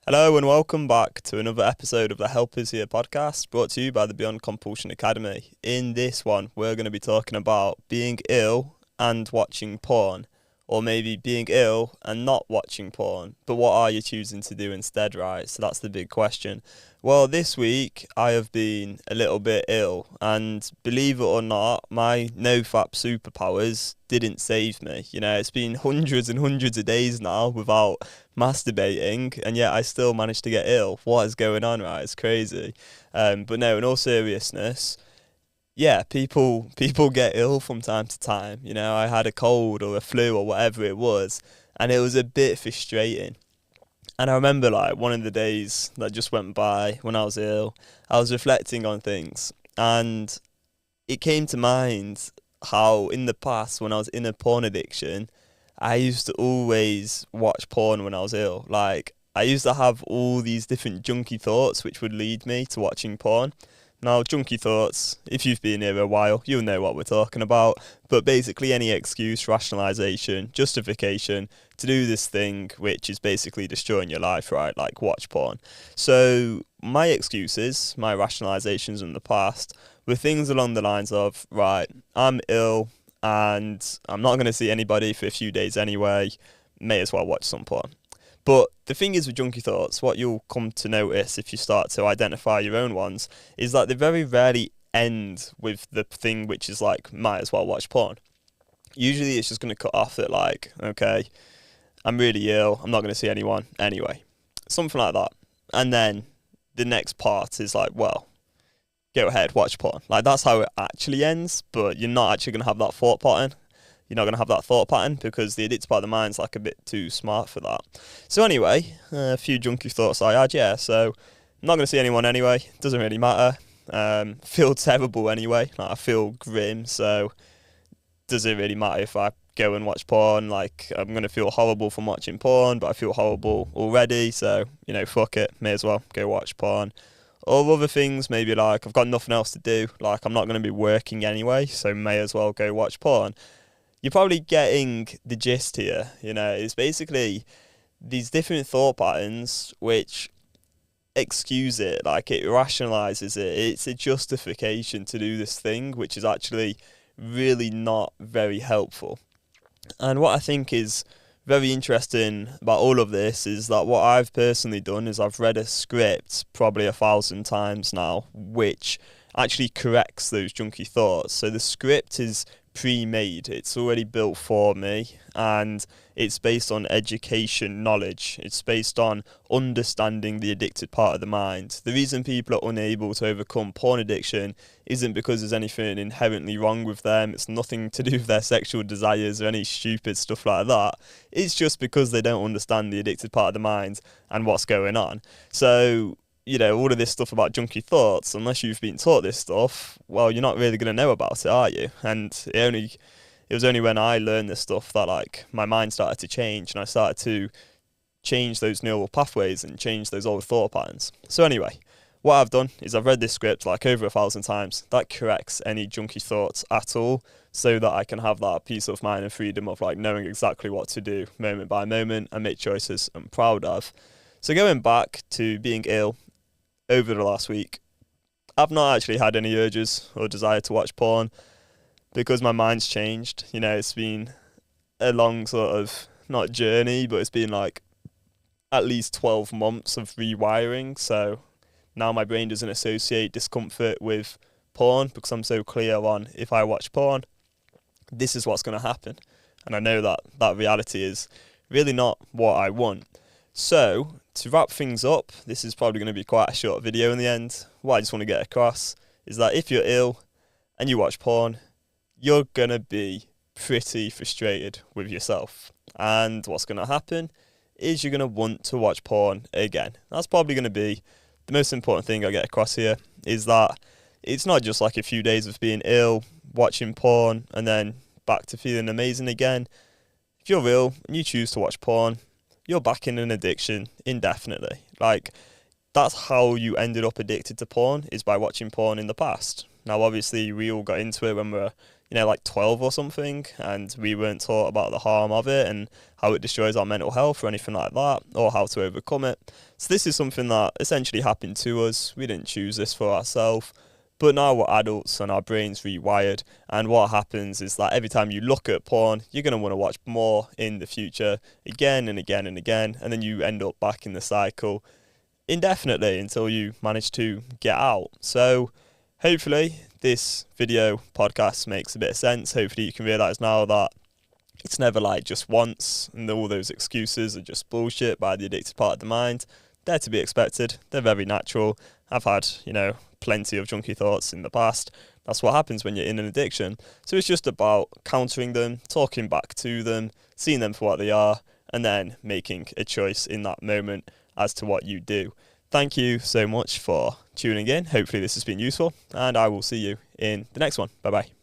Hello and welcome back to another episode of the Help Is Here podcast, brought to you by the Beyond Compulsion Academy. In this one, we're going to be talking about being ill and watching porn, or maybe being ill and not watching porn. But what are you choosing to do instead, right? So that's the big question. Well, this week I have been a little bit ill, and believe it or not, my no-fap superpowers didn't save me. You know, it's been hundreds and hundreds of days now without masturbating, and yet I still managed to get ill. What is going on, right? It's crazy. But no, in all seriousness, yeah, people get ill from time to time. You know, I had a cold or a flu or whatever it was, and it was a bit frustrating. And I remember, like, one of the days that just went by when I was ill, I was reflecting on things, and it came to mind how in the past, when I was in a porn addiction, I used to always watch porn when I was ill. Like, I used to have all these different junky thoughts which would lead me to watching porn. Now, junky thoughts, if you've been here a while, you'll know what we're talking about. But basically, any excuse, rationalisation, justification to do this thing which is basically destroying your life, right? Like watch porn. So, my excuses, my rationalisations in the past were things along the lines of, right, I'm ill and I'm not going to see anybody for a few days anyway, may as well watch some porn. But the thing is with junky thoughts, what you'll come to notice if you start to identify your own ones, is that they very rarely end with the thing which is like, might as well watch porn. Usually it's just going to cut off at like, okay, I'm really ill, I'm not going to see anyone anyway. Something like that. And then the next part is like, well, go ahead, watch porn. Like, that's how it actually ends, but you're not actually going to have that thought pattern. You're not going to have that thought pattern because the addicted part of the mind's like a bit too smart for that. So anyway, a few junky thoughts I had, yeah. So I'm not going to see anyone anyway. Doesn't really matter. Feel terrible anyway. Like, I feel grim, so does it really matter if I go and watch porn? Like, I'm going to feel horrible from watching porn, but I feel horrible already, so, you know, fuck it. May as well go watch porn. Or other things, maybe like I've got nothing else to do. Like, I'm not going to be working anyway, so may as well go watch porn. You're probably getting the gist here, you know. It's basically these different thought patterns which excuse it, like it rationalizes it. It's a justification to do this thing, which is actually really not very helpful. And what I think is very interesting about all of this is that what I've personally done is I've read a script probably 1,000 times now, which actually corrects those junky thoughts. So the script is pre-made, it's already built for me, and it's based on education knowledge. It's based on understanding the addicted part of the mind. The reason people are unable to overcome porn addiction isn't because there's anything inherently wrong with them. It's nothing to do with their sexual desires or any stupid stuff like that. It's just because they don't understand the addicted part of the mind and what's going on. So, you know, all of this stuff about junky thoughts, unless you've been taught this stuff, well, you're not really going to know about it, are you? And it was only when I learned this stuff that, like, my mind started to change, and I started to change those neural pathways and change those old thought patterns. So anyway, what I've done is I've read this script like over 1,000 times. That corrects any junky thoughts at all, so that I can have that peace of mind and freedom of, like, knowing exactly what to do moment by moment and make choices I'm proud of. So going back to being ill, over the last week, I've not actually had any urges or desire to watch porn because my mind's changed. You know, it's been a long sort of, not journey, but it's been like at least 12 months of rewiring. So now my brain doesn't associate discomfort with porn because I'm so clear on, if I watch porn, this is what's going to happen. And I know that that reality is really not what I want. So, to wrap things up, this is probably going to be quite a short video in the end. What I just want to get across is that if you're ill and you watch porn, you're going to be pretty frustrated with yourself. And what's going to happen is you're going to want to watch porn again. That's probably going to be the most important thing I get across here, is that it's not just like a few days of being ill, watching porn, and then back to feeling amazing again. If you're ill and you choose to watch porn, you're back in an addiction indefinitely. Like, that's how you ended up addicted to porn, is by watching porn in the past. Now, obviously, we all got into it when we were like 12 or something, and we weren't taught about the harm of it and how it destroys our mental health or anything like that, or how to overcome it. So this is something that essentially happened to us. We didn't choose this for ourselves. But now we're adults and our brain's rewired, and what happens is that every time you look at porn, you're going to want to watch more in the future, again and again and again, and then you end up back in the cycle indefinitely until you manage to get out. So hopefully this video podcast makes a bit of sense. Hopefully you can realise now that it's never like just once, and all those excuses are just bullshit by the addicted part of the mind. They're to be expected. They're very natural. I've had, plenty of junky thoughts in the past. That's what happens when you're in an addiction. So it's just about countering them, talking back to them, seeing them for what they are, and then making a choice in that moment as to what you do. Thank you so much for tuning in. Hopefully this has been useful, and I will see you in the next one. Bye bye.